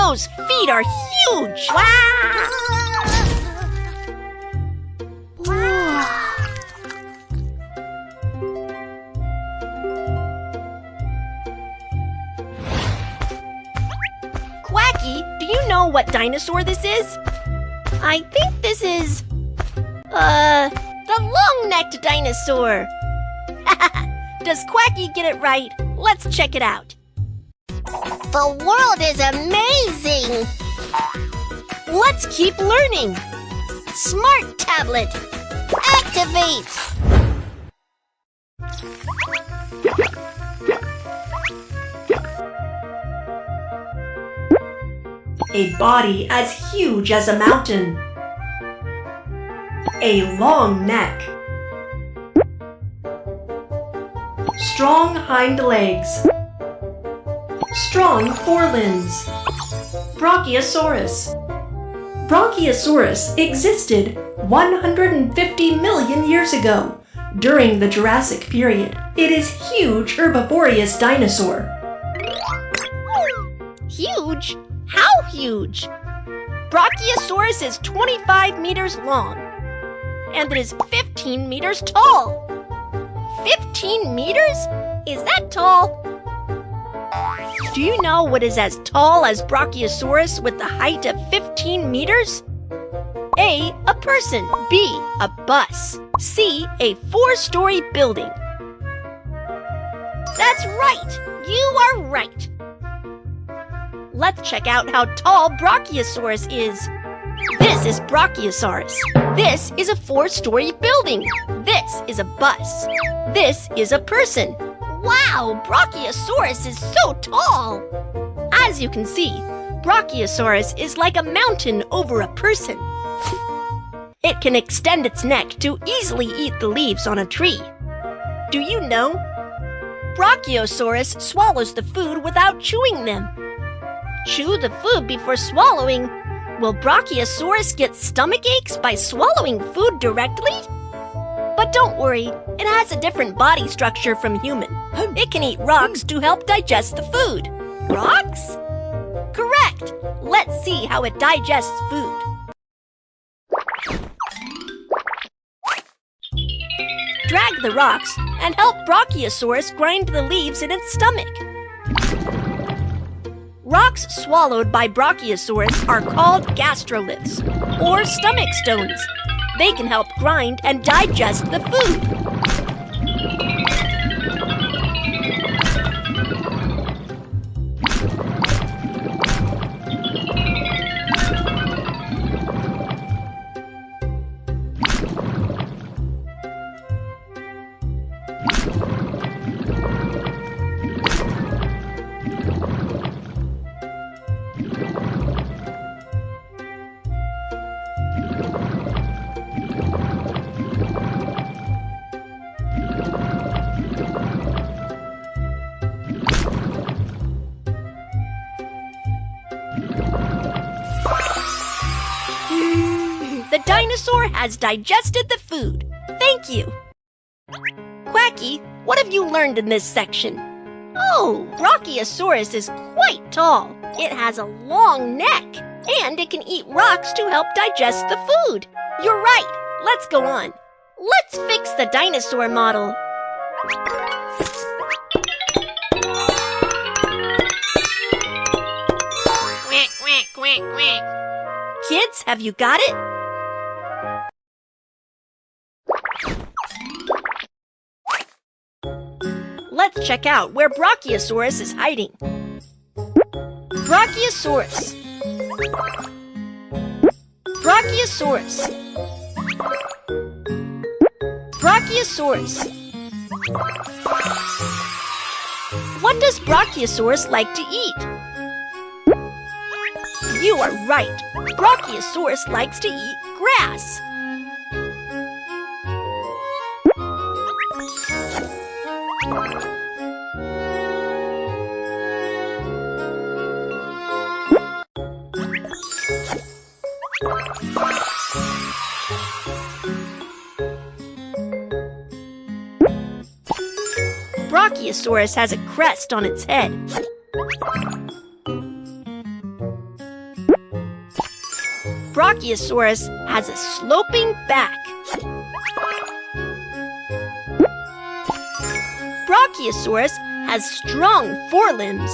Those feet are huge! Wow! Quacky, do you know what dinosaur this is? I think this is... the long-necked dinosaur. Does Quacky get it right? Let's check it out. The world is amazing! Let's keep learning. Smart tablet, activate! A body as huge as a mountain. A long neck. Strong hind legs. Strong forelimbs. Brachiosaurus. Brachiosaurus existed 150 million years ago, during the Jurassic period. It is a huge herbivorous dinosaur. Huge? How huge? Brachiosaurus is 25 meters long, and it is 15 meters tall. 15 meters? Is that tall? Do you know what is as tall as Brachiosaurus with the height of 15 meters? A person. B, a bus. C, a 4-story building. That's right! You are right! Let's check out how tall Brachiosaurus is. This is Brachiosaurus. This is a 4-story building. This is a bus. This is a person. Wow, Brachiosaurus is so tall! As you can see, Brachiosaurus is like a mountain over a person. It can extend its neck to easily eat the leaves on a tree. Do you know? Brachiosaurus swallows the food without chewing them. Chew the food before swallowing. Will Brachiosaurus get stomach aches by swallowing food directly? But don't worry, it has a different body structure from human. It can eat rocks to help digest the food. Rocks? Correct! Let's see how it digests food. Drag the rocks and help Brachiosaurus grind the leaves in its stomach. Rocks swallowed by Brachiosaurus are called gastroliths, or stomach stones. They can help grind and digest the food. The dinosaur has digested the food. Thank you. Quacky, what have you learned in this section? Oh, Brachiosaurus is quite tall. It has a long neck, and it can eat rocks to help digest the food. You're right. Let's go on. Let's fix the dinosaur model. Quack, quack, quack, quack. Kids, have you got it? Let's check out where Brachiosaurus is hiding. Brachiosaurus. Brachiosaurus. Brachiosaurus. What does Brachiosaurus like to eat? You are right. Brachiosaurus likes to eat grass. Brachiosaurus has a crest on its head. Brachiosaurus has a sloping back. Brachiosaurus has strong forelimbs.